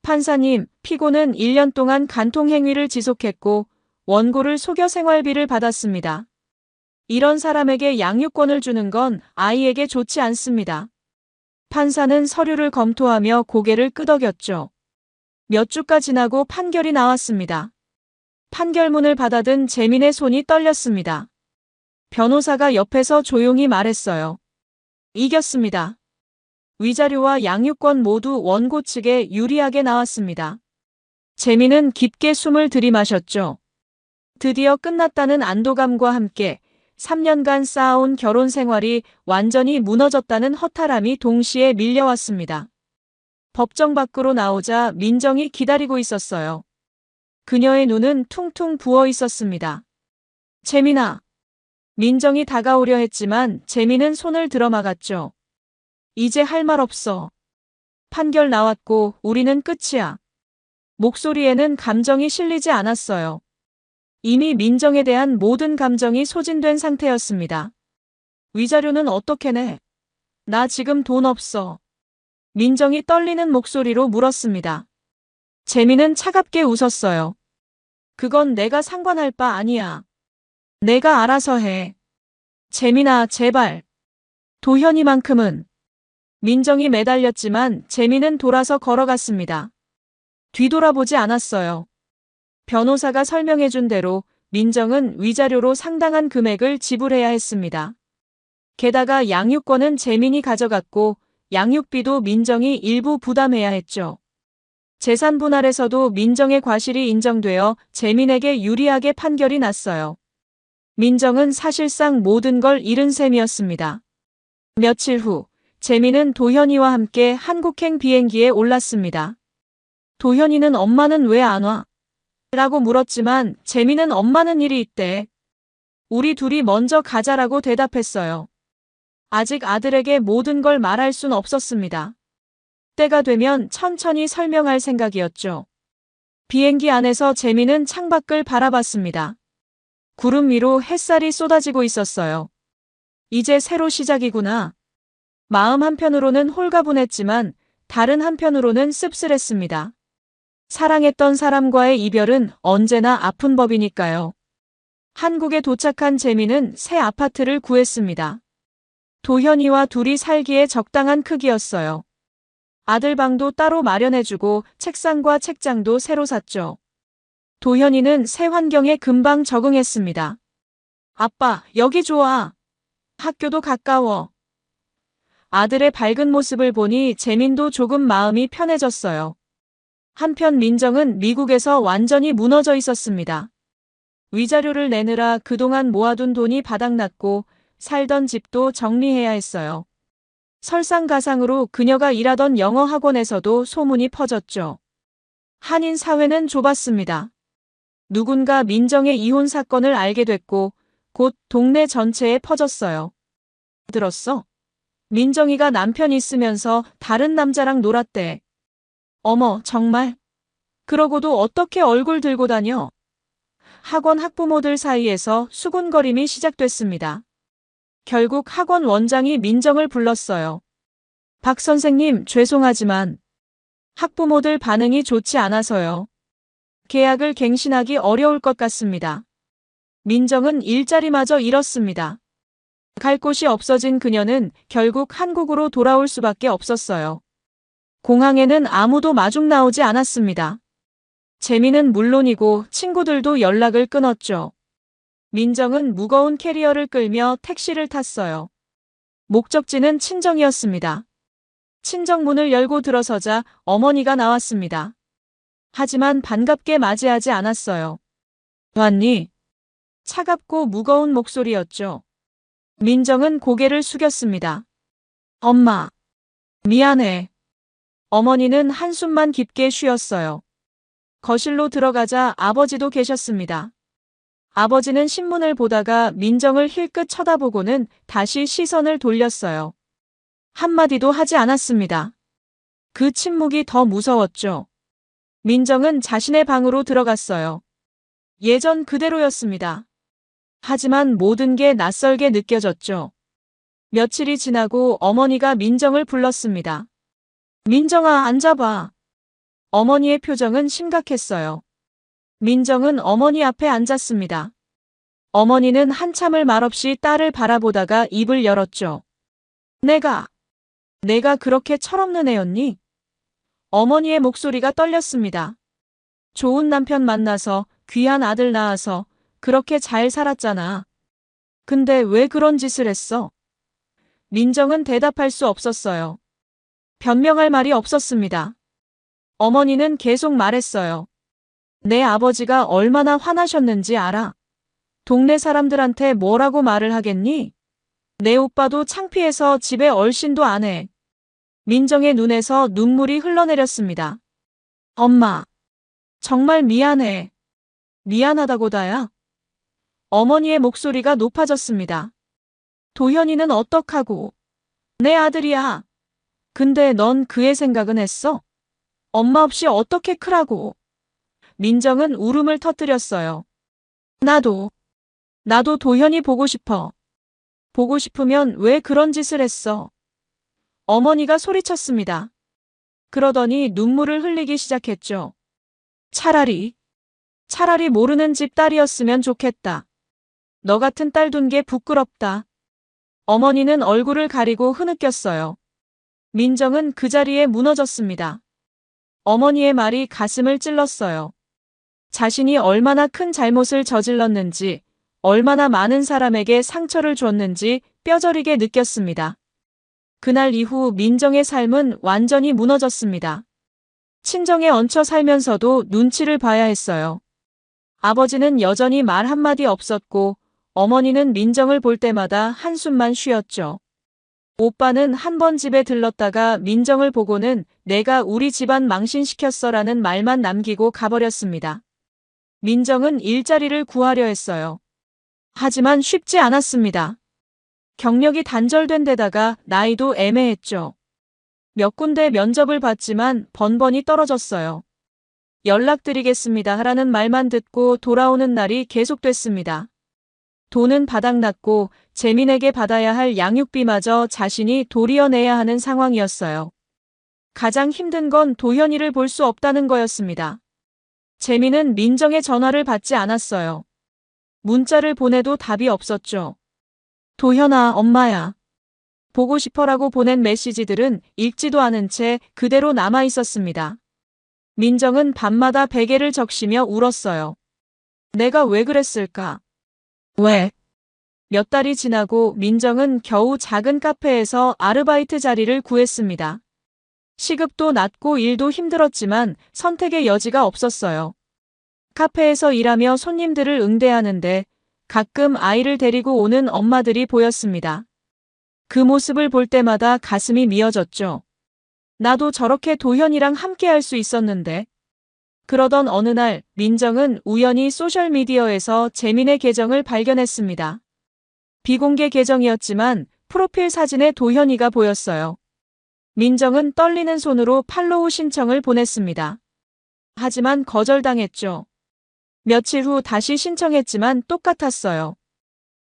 판사님, 피고는 1년 동안 간통행위를 지속했고 원고를 속여 생활비를 받았습니다. 이런 사람에게 양육권을 주는 건 아이에게 좋지 않습니다. 판사는 서류를 검토하며 고개를 끄덕였죠. 몇 주가 지나고 판결이 나왔습니다. 판결문을 받아든 재민의 손이 떨렸습니다. 변호사가 옆에서 조용히 말했어요. 이겼습니다. 위자료와 양육권 모두 원고 측에 유리하게 나왔습니다. 재민은 깊게 숨을 들이마셨죠. 드디어 끝났다는 안도감과 함께 3년간 쌓아온 결혼 생활이 완전히 무너졌다는 허탈함이 동시에 밀려왔습니다. 법정 밖으로 나오자 민정이 기다리고 있었어요. 그녀의 눈은 퉁퉁 부어 있었습니다. 재민아. 민정이 다가오려 했지만 재민은 손을 들어막았죠. 이제 할 말 없어. 판결 나왔고 우리는 끝이야. 목소리에는 감정이 실리지 않았어요. 이미 민정에 대한 모든 감정이 소진된 상태였습니다. 위자료는 어떻게 내? 나 지금 돈 없어. 민정이 떨리는 목소리로 물었습니다. 재민은 차갑게 웃었어요. 그건 내가 상관할 바 아니야. 내가 알아서 해. 재민아, 제발. 도현이만큼은. 민정이 매달렸지만 재민은 돌아서 걸어갔습니다. 뒤돌아보지 않았어요. 변호사가 설명해준 대로 민정은 위자료로 상당한 금액을 지불해야 했습니다. 게다가 양육권은 재민이 가져갔고 양육비도 민정이 일부 부담해야 했죠. 재산 분할에서도 민정의 과실이 인정되어 재민에게 유리하게 판결이 났어요. 민정은 사실상 모든 걸 잃은 셈이었습니다. 며칠 후 재민은 도현이와 함께 한국행 비행기에 올랐습니다. 도현이는 엄마는 왜 안 와? 라고 물었지만 재민은 엄마는 일이 있대. 우리 둘이 먼저 가자라고 대답했어요. 아직 아들에게 모든 걸 말할 순 없었습니다. 때가 되면 천천히 설명할 생각이었죠. 비행기 안에서 재민은 창밖을 바라봤습니다. 구름 위로 햇살이 쏟아지고 있었어요. 이제 새로 시작이구나. 마음 한편으로는 홀가분했지만 다른 한편으로는 씁쓸했습니다. 사랑했던 사람과의 이별은 언제나 아픈 법이니까요. 한국에 도착한 재민은 새 아파트를 구했습니다. 도현이와 둘이 살기에 적당한 크기였어요. 아들 방도 따로 마련해주고 책상과 책장도 새로 샀죠. 도현이는 새 환경에 금방 적응했습니다. 아빠, 여기 좋아. 학교도 가까워. 아들의 밝은 모습을 보니 재민도 조금 마음이 편해졌어요. 한편 민정은 미국에서 완전히 무너져 있었습니다. 위자료를 내느라 그동안 모아둔 돈이 바닥났고 살던 집도 정리해야 했어요. 설상가상으로 그녀가 일하던 영어 학원에서도 소문이 퍼졌죠. 한인 사회는 좁았습니다. 누군가 민정의 이혼 사건을 알게 됐고 곧 동네 전체에 퍼졌어요. 들었어? 민정이가 남편 있으면서 다른 남자랑 놀았대. 어머, 정말? 그러고도 어떻게 얼굴 들고 다녀? 학원 학부모들 사이에서 수군거림이 시작됐습니다. 결국 학원 원장이 민정을 불렀어요. 박 선생님, 죄송하지만 학부모들 반응이 좋지 않아서요. 계약을 갱신하기 어려울 것 같습니다. 민정은 일자리마저 잃었습니다. 갈 곳이 없어진 그녀는 결국 한국으로 돌아올 수밖에 없었어요. 공항에는 아무도 마중 나오지 않았습니다. 재민은 물론이고 친구들도 연락을 끊었죠. 민정은 무거운 캐리어를 끌며 택시를 탔어요. 목적지는 친정이었습니다. 친정 문을 열고 들어서자 어머니가 나왔습니다. 하지만 반갑게 맞이하지 않았어요. 왔니? 차갑고 무거운 목소리였죠. 민정은 고개를 숙였습니다. 엄마, 미안해. 어머니는 한숨만 깊게 쉬었어요. 거실로 들어가자 아버지도 계셨습니다. 아버지는 신문을 보다가 민정을 힐끗 쳐다보고는 다시 시선을 돌렸어요. 한마디도 하지 않았습니다. 그 침묵이 더 무서웠죠. 민정은 자신의 방으로 들어갔어요. 예전 그대로였습니다. 하지만 모든 게 낯설게 느껴졌죠. 며칠이 지나고 어머니가 민정을 불렀습니다. 민정아, 앉아봐. 어머니의 표정은 심각했어요. 민정은 어머니 앞에 앉았습니다. 어머니는 한참을 말없이 딸을 바라보다가 입을 열었죠. 내가 그렇게 철없는 애였니? 어머니의 목소리가 떨렸습니다. 좋은 남편 만나서 귀한 아들 낳아서 그렇게 잘 살았잖아. 근데 왜 그런 짓을 했어? 민정은 대답할 수 없었어요. 변명할 말이 없었습니다. 어머니는 계속 말했어요. 내 아버지가 얼마나 화나셨는지 알아? 동네 사람들한테 뭐라고 말을 하겠니? 내 오빠도 창피해서 집에 얼씬도 안 해. 민정의 눈에서 눈물이 흘러내렸습니다. 엄마, 정말 미안해. 미안하다고 다야. 어머니의 목소리가 높아졌습니다. 도현이는 어떡하고? 내 아들이야. 근데 넌 그의 생각은 했어? 엄마 없이 어떻게 크라고? 민정은 울음을 터뜨렸어요. 나도 도현이 보고 싶어. 보고 싶으면 왜 그런 짓을 했어? 어머니가 소리쳤습니다. 그러더니 눈물을 흘리기 시작했죠. 차라리 모르는 집 딸이었으면 좋겠다. 너 같은 딸 둔 게 부끄럽다. 어머니는 얼굴을 가리고 흐느꼈어요. 민정은 그 자리에 무너졌습니다. 어머니의 말이 가슴을 찔렀어요. 자신이 얼마나 큰 잘못을 저질렀는지, 얼마나 많은 사람에게 상처를 줬는지 뼈저리게 느꼈습니다. 그날 이후 민정의 삶은 완전히 무너졌습니다. 친정에 얹혀 살면서도 눈치를 봐야 했어요. 아버지는 여전히 말 한마디 없었고, 어머니는 민정을 볼 때마다 한숨만 쉬었죠. 오빠는 한 번 집에 들렀다가 민정을 보고는 내가 우리 집안 망신시켰어라는 말만 남기고 가버렸습니다. 민정은 일자리를 구하려 했어요. 하지만 쉽지 않았습니다. 경력이 단절된 데다가 나이도 애매했죠. 몇 군데 면접을 봤지만 번번이 떨어졌어요. 연락드리겠습니다 하라는 말만 듣고 돌아오는 날이 계속됐습니다. 돈은 바닥났고 재민에게 받아야 할 양육비마저 자신이 도리어내야 하는 상황이었어요. 가장 힘든 건 도현이를 볼 수 없다는 거였습니다. 재민은 민정의 전화를 받지 않았어요. 문자를 보내도 답이 없었죠. 도현아, 엄마야. 보고 싶어라고 보낸 메시지들은 읽지도 않은 채 그대로 남아 있었습니다. 민정은 밤마다 베개를 적시며 울었어요. 내가 왜 그랬을까? 왜? 몇 달이 지나고 민정은 겨우 작은 카페에서 아르바이트 자리를 구했습니다. 시급도 낮고 일도 힘들었지만 선택의 여지가 없었어요. 카페에서 일하며 손님들을 응대하는데 가끔 아이를 데리고 오는 엄마들이 보였습니다. 그 모습을 볼 때마다 가슴이 미어졌죠. 나도 저렇게 도현이랑 함께 할 수 있었는데. 그러던 어느 날 민정은 우연히 소셜미디어에서 재민의 계정을 발견했습니다. 비공개 계정이었지만 프로필 사진에 도현이가 보였어요. 민정은 떨리는 손으로 팔로우 신청을 보냈습니다. 하지만 거절당했죠. 며칠 후 다시 신청했지만 똑같았어요.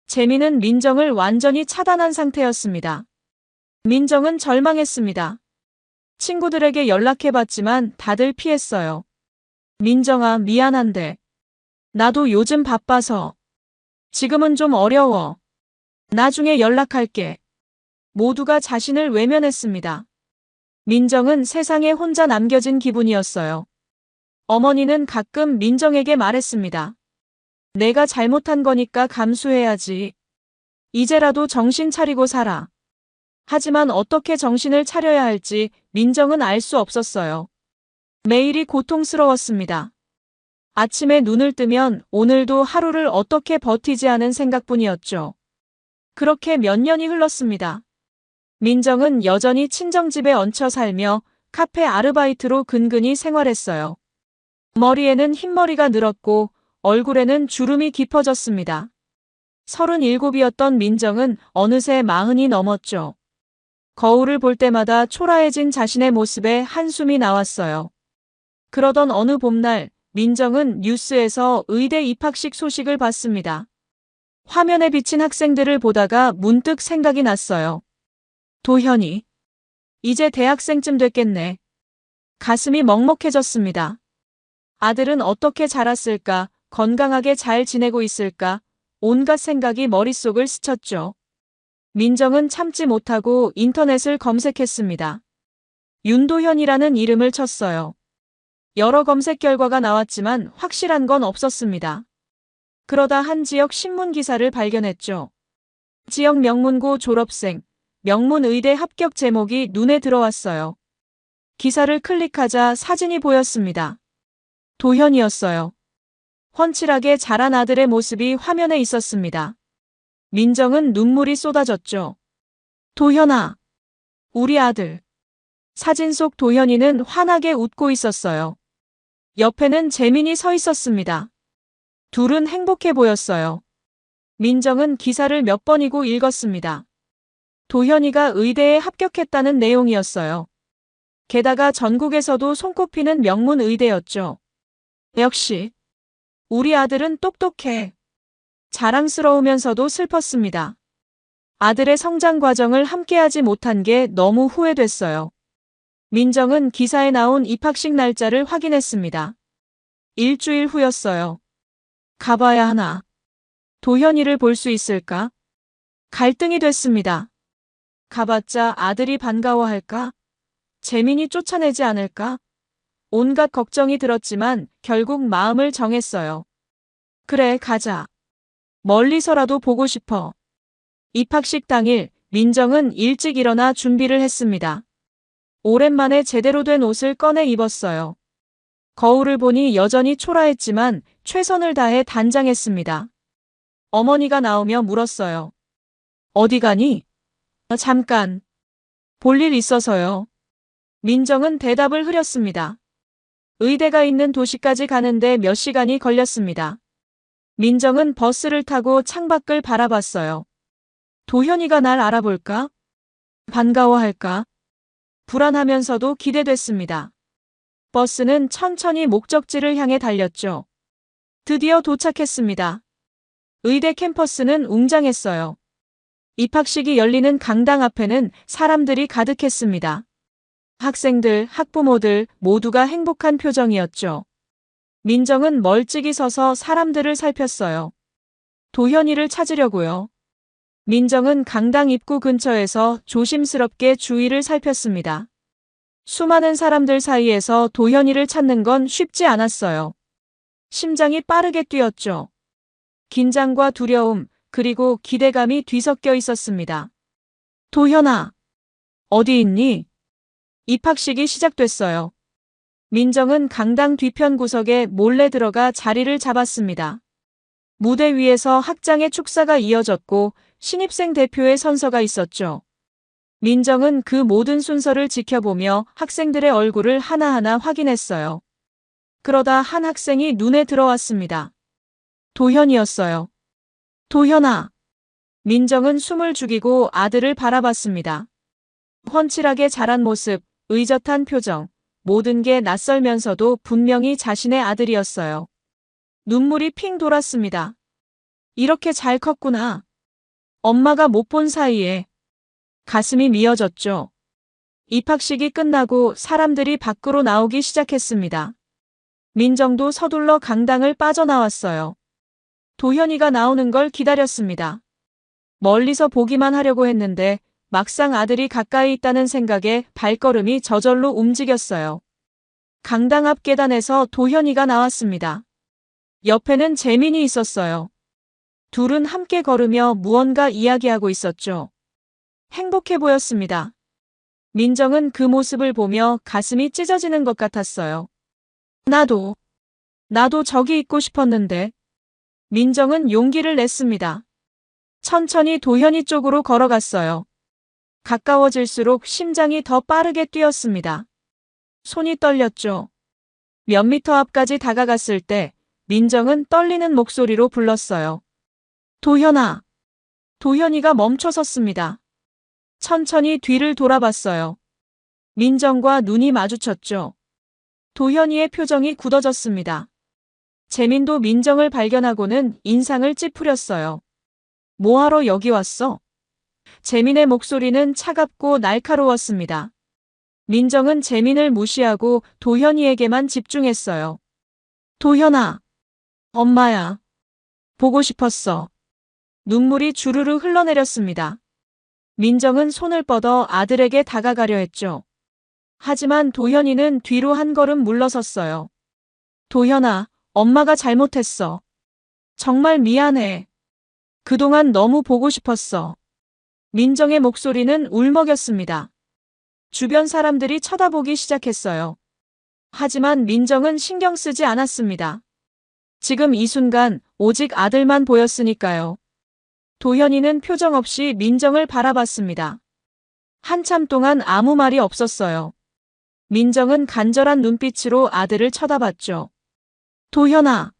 재민은 민정을 완전히 차단한 상태였습니다. 민정은 절망했습니다. 친구들에게 연락해봤지만 다들 피했어요. 민정아, 미안한데. 나도 요즘 바빠서. 지금은 좀 어려워. 나중에 연락할게. 모두가 자신을 외면했습니다. 민정은 세상에 혼자 남겨진 기분이었어요. 어머니는 가끔 민정에게 말했습니다. 내가 잘못한 거니까 감수해야지. 이제라도 정신 차리고 살아. 하지만 어떻게 정신을 차려야 할지 민정은 알 수 없었어요. 매일이 고통스러웠습니다. 아침에 눈을 뜨면 오늘도 하루를 어떻게 버티지 하는 생각뿐이었죠. 그렇게 몇 년이 흘렀습니다. 민정은 여전히 친정집에 얹혀 살며 카페 아르바이트로 근근히 생활했어요. 머리에는 흰머리가 늘었고 얼굴에는 주름이 깊어졌습니다. 37이었던 민정은 어느새 40이 넘었죠. 거울을 볼 때마다 초라해진 자신의 모습에 한숨이 나왔어요. 그러던 어느 봄날 민정은 뉴스에서 의대 입학식 소식을 봤습니다. 화면에 비친 학생들을 보다가 문득 생각이 났어요. 도현이. 이제 대학생쯤 됐겠네. 가슴이 먹먹해졌습니다. 아들은 어떻게 자랐을까, 건강하게 잘 지내고 있을까, 온갖 생각이 머릿속을 스쳤죠. 민정은 참지 못하고 인터넷을 검색했습니다. 윤도현이라는 이름을 쳤어요. 여러 검색 결과가 나왔지만 확실한 건 없었습니다. 그러다 한 지역 신문 기사를 발견했죠. 지역 명문고 졸업생, 명문의대 합격 제목이 눈에 들어왔어요. 기사를 클릭하자 사진이 보였습니다. 도현이었어요. 훤칠하게 자란 아들의 모습이 화면에 있었습니다. 민정은 눈물이 쏟아졌죠. 도현아, 우리 아들. 사진 속 도현이는 환하게 웃고 있었어요. 옆에는 재민이 서 있었습니다. 둘은 행복해 보였어요. 민정은 기사를 몇 번이고 읽었습니다. 도현이가 의대에 합격했다는 내용이었어요. 게다가 전국에서도 손꼽히는 명문 의대였죠. 역시 우리 아들은 똑똑해. 자랑스러우면서도 슬펐습니다. 아들의 성장 과정을 함께하지 못한 게 너무 후회됐어요. 민정은 기사에 나온 입학식 날짜를 확인했습니다. 일주일 후였어요. 가봐야 하나. 도현이를 볼 수 있을까? 갈등이 됐습니다. 가봤자 아들이 반가워할까? 재민이 쫓아내지 않을까? 온갖 걱정이 들었지만 결국 마음을 정했어요. 그래, 가자. 멀리서라도 보고 싶어. 입학식 당일 민정은 일찍 일어나 준비를 했습니다. 오랜만에 제대로 된 옷을 꺼내 입었어요. 거울을 보니 여전히 초라했지만 최선을 다해 단장했습니다. 어머니가 나오며 물었어요. 어디 가니? 잠깐. 볼일 있어서요. 민정은 대답을 흐렸습니다. 의대가 있는 도시까지 가는데 몇 시간이 걸렸습니다. 민정은 버스를 타고 창밖을 바라봤어요. 도현이가 날 알아볼까? 반가워할까? 불안하면서도 기대됐습니다. 버스는 천천히 목적지를 향해 달렸죠. 드디어 도착했습니다. 의대 캠퍼스는 웅장했어요. 입학식이 열리는 강당 앞에는 사람들이 가득했습니다. 학생들, 학부모들 모두가 행복한 표정이었죠. 민정은 멀찍이 서서 사람들을 살폈어요. 도현이를 찾으려고요. 민정은 강당 입구 근처에서 조심스럽게 주위를 살폈습니다. 수많은 사람들 사이에서 도현이를 찾는 건 쉽지 않았어요. 심장이 빠르게 뛰었죠. 긴장과 두려움, 그리고 기대감이 뒤섞여 있었습니다. 도현아, 어디 있니? 입학식이 시작됐어요. 민정은 강당 뒤편 구석에 몰래 들어가 자리를 잡았습니다. 무대 위에서 학장의 축사가 이어졌고 신입생 대표의 선서가 있었죠. 민정은 그 모든 순서를 지켜보며 학생들의 얼굴을 하나하나 확인했어요. 그러다 한 학생이 눈에 들어왔습니다. 도현이었어요. 도현아. 민정은 숨을 죽이고 아들을 바라봤습니다. 훤칠하게 자란 모습, 의젓한 표정, 모든 게 낯설면서도 분명히 자신의 아들이었어요. 눈물이 핑 돌았습니다. 이렇게 잘 컸구나. 엄마가 못 본 사이에. 가슴이 미어졌죠. 입학식이 끝나고 사람들이 밖으로 나오기 시작했습니다. 민정도 서둘러 강당을 빠져나왔어요. 도현이가 나오는 걸 기다렸습니다. 멀리서 보기만 하려고 했는데 막상 아들이 가까이 있다는 생각에 발걸음이 저절로 움직였어요. 강당 앞 계단에서 도현이가 나왔습니다. 옆에는 재민이 있었어요. 둘은 함께 걸으며 무언가 이야기하고 있었죠. 행복해 보였습니다. 민정은 그 모습을 보며 가슴이 찢어지는 것 같았어요. 나도 저기 있고 싶었는데. 민정은 용기를 냈습니다. 천천히 도현이 쪽으로 걸어갔어요. 가까워질수록 심장이 더 빠르게 뛰었습니다. 손이 떨렸죠. 몇 미터 앞까지 다가갔을 때 민정은 떨리는 목소리로 불렀어요. 도현아. 도현이가 멈춰 섰습니다. 천천히 뒤를 돌아봤어요. 민정과 눈이 마주쳤죠. 도현이의 표정이 굳어졌습니다. 재민도 민정을 발견하고는 인상을 찌푸렸어요. 뭐하러 여기 왔어? 재민의 목소리는 차갑고 날카로웠습니다. 민정은 재민을 무시하고 도현이에게만 집중했어요. 도현아. 엄마야. 보고 싶었어. 눈물이 주르르 흘러내렸습니다. 민정은 손을 뻗어 아들에게 다가가려 했죠. 하지만 도현이는 뒤로 한 걸음 물러섰어요. 도현아, 엄마가 잘못했어. 정말 미안해. 그동안 너무 보고 싶었어. 민정의 목소리는 울먹였습니다. 주변 사람들이 쳐다보기 시작했어요. 하지만 민정은 신경 쓰지 않았습니다. 지금 이 순간 오직 아들만 보였으니까요. 도현이는 표정 없이 민정을 바라봤습니다. 한참 동안 아무 말이 없었어요. 민정은 간절한 눈빛으로 아들을 쳐다봤죠. 도현아,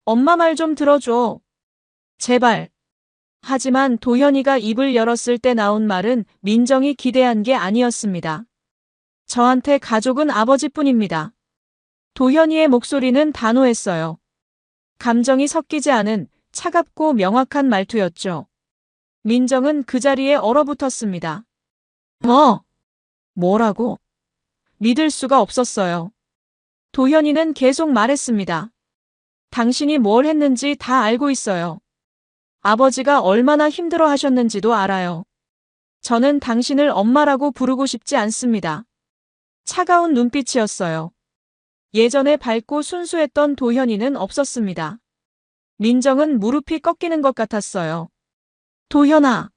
엄마 말 좀 들어줘. 제발. 하지만 도현이가 입을 열었을 때 나온 말은 민정이 기대한 게 아니었습니다. 저한테 가족은 아버지뿐입니다. 도현이의 목소리는 단호했어요. 감정이 섞이지 않은 차갑고 명확한 말투였죠. 민정은 그 자리에 얼어붙었습니다. 뭐라고? 믿을 수가 없었어요. 도현이는 계속 말했습니다. 당신이 뭘 했는지 다 알고 있어요. 아버지가 얼마나 힘들어 하셨는지도 알아요. 저는 당신을 엄마라고 부르고 싶지 않습니다. 차가운 눈빛이었어요. 예전에 밝고 순수했던 도현이는 없었습니다. 민정은 무릎이 꺾이는 것 같았어요. 도현아,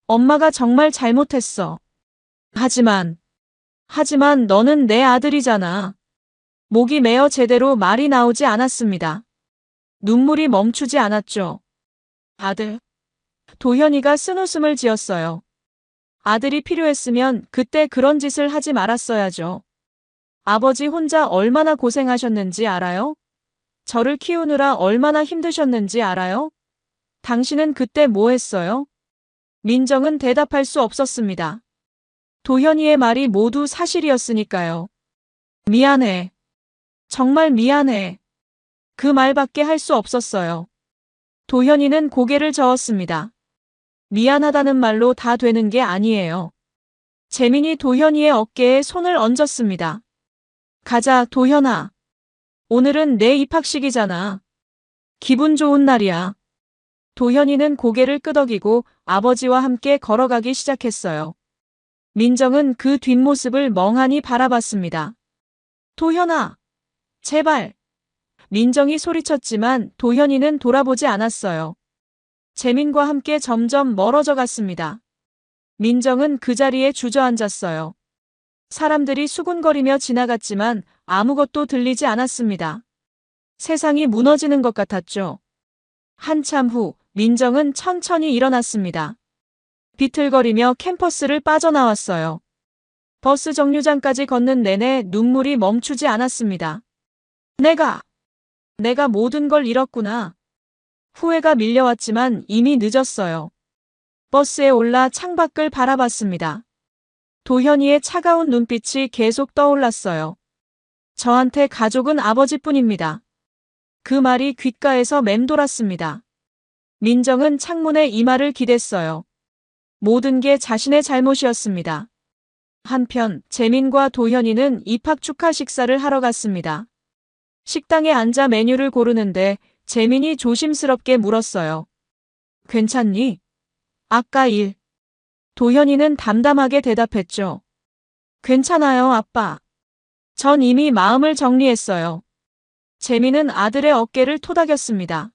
엄마가 정말 잘못했어. 하지만 너는 내 아들이잖아. 목이 메어 제대로 말이 나오지 않았습니다. 눈물이 멈추지 않았죠. 아들. 도현이가 쓴웃음을 지었어요. 아들이 필요했으면 그때 그런 짓을 하지 말았어야죠. 아버지 혼자 얼마나 고생하셨는지 알아요? 저를 키우느라 얼마나 힘드셨는지 알아요? 당신은 그때 뭐 했어요? 민정은 대답할 수 없었습니다. 도현이의 말이 모두 사실이었으니까요. 미안해. 정말 미안해. 그 말밖에 할 수 없었어요. 도현이는 고개를 저었습니다. 미안하다는 말로 다 되는 게 아니에요. 재민이 도현이의 어깨에 손을 얹었습니다. 가자, 도현아. 오늘은 내 입학식이잖아. 기분 좋은 날이야. 도현이는 고개를 끄덕이고 아버지와 함께 걸어가기 시작했어요. 민정은 그 뒷모습을 멍하니 바라봤습니다. 도현아, 제발. 민정이 소리쳤지만 도현이는 돌아보지 않았어요. 재민과 함께 점점 멀어져 갔습니다. 민정은 그 자리에 주저앉았어요. 사람들이 수군거리며 지나갔지만 아무것도 들리지 않았습니다. 세상이 무너지는 것 같았죠. 한참 후 민정은 천천히 일어났습니다. 비틀거리며 캠퍼스를 빠져나왔어요. 버스 정류장까지 걷는 내내 눈물이 멈추지 않았습니다. 내가 모든 걸 잃었구나. 후회가 밀려왔지만 이미 늦었어요. 버스에 올라 창밖을 바라봤습니다. 도현이의 차가운 눈빛이 계속 떠올랐어요. 저한테 가족은 아버지뿐입니다. 그 말이 귓가에서 맴돌았습니다. 민정은 창문에 이마를 기댔어요. 모든 게 자신의 잘못이었습니다. 한편 재민과 도현이는 입학 축하 식사를 하러 갔습니다. 식당에 앉아 메뉴를 고르는데 재민이 조심스럽게 물었어요. 괜찮니? 아까 일. 도현이는 담담하게 대답했죠. 괜찮아요, 아빠. 전 이미 마음을 정리했어요. 재민은 아들의 어깨를 토닥였습니다.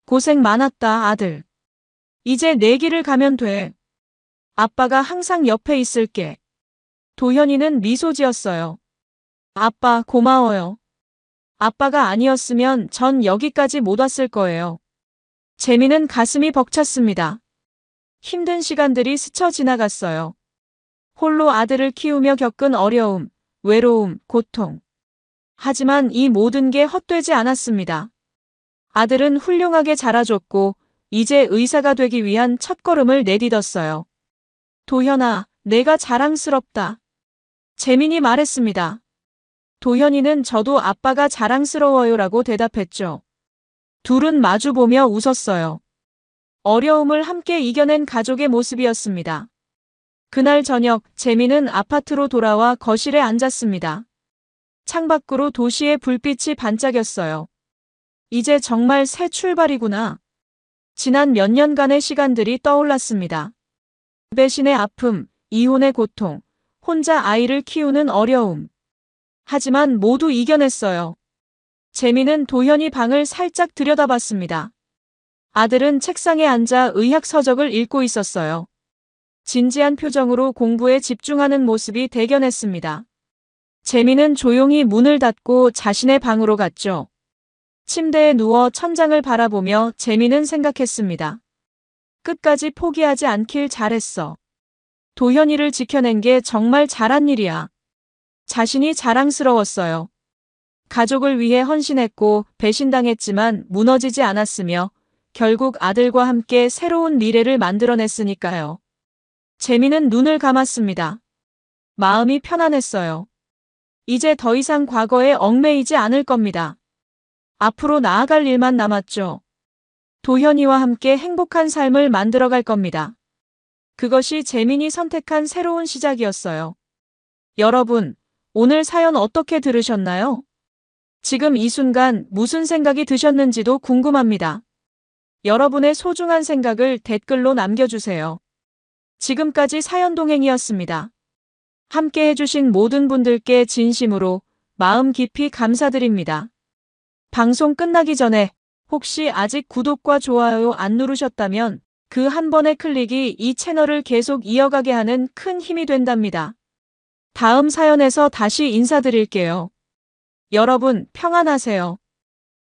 고생 많았다, 아들. 이제 내 길을 가면 돼. 아빠가 항상 옆에 있을게. 도현이는 미소 지었어요. 아빠, 고마워요. 아빠가 아니었으면 전 여기까지 못 왔을 거예요. 재민은 가슴이 벅찼습니다. 힘든 시간들이 스쳐 지나갔어요. 홀로 아들을 키우며 겪은 어려움, 외로움, 고통. 하지만 이 모든 게 헛되지 않았습니다. 아들은 훌륭하게 자라줬고 이제 의사가 되기 위한 첫걸음을 내딛었어요. 도현아, 내가 자랑스럽다. 재민이 말했습니다. 도현이는 저도 아빠가 자랑스러워요라고 대답했죠. 둘은 마주보며 웃었어요. 어려움을 함께 이겨낸 가족의 모습이었습니다. 그날 저녁 재민은 아파트로 돌아와 거실에 앉았습니다. 창밖으로 도시의 불빛이 반짝였어요. 이제 정말 새 출발이구나. 지난 몇 년간의 시간들이 떠올랐습니다. 배신의 아픔, 이혼의 고통, 혼자 아이를 키우는 어려움. 하지만 모두 이겨냈어요. 재민은 도현이 방을 살짝 들여다봤습니다. 아들은 책상에 앉아 의학 서적을 읽고 있었어요. 진지한 표정으로 공부에 집중하는 모습이 대견했습니다. 재민은 조용히 문을 닫고 자신의 방으로 갔죠. 침대에 누워 천장을 바라보며 재민은 생각했습니다. 끝까지 포기하지 않길 잘했어. 도현이를 지켜낸 게 정말 잘한 일이야. 자신이 자랑스러웠어요. 가족을 위해 헌신했고 배신당했지만 무너지지 않았으며 결국 아들과 함께 새로운 미래를 만들어냈으니까요. 재민은 눈을 감았습니다. 마음이 편안했어요. 이제 더 이상 과거에 얽매이지 않을 겁니다. 앞으로 나아갈 일만 남았죠. 도현이와 함께 행복한 삶을 만들어갈 겁니다. 그것이 재민이 선택한 새로운 시작이었어요. 여러분, 오늘 사연 어떻게 들으셨나요? 지금 이 순간 무슨 생각이 드셨는지도 궁금합니다. 여러분의 소중한 생각을 댓글로 남겨주세요. 지금까지 사연동행이었습니다. 함께 해주신 모든 분들께 진심으로 마음 깊이 감사드립니다. 방송 끝나기 전에 혹시 아직 구독과 좋아요 안 누르셨다면 그 한 번의 클릭이 이 채널을 계속 이어가게 하는 큰 힘이 된답니다. 다음 사연에서 다시 인사드릴게요. 여러분 평안하세요.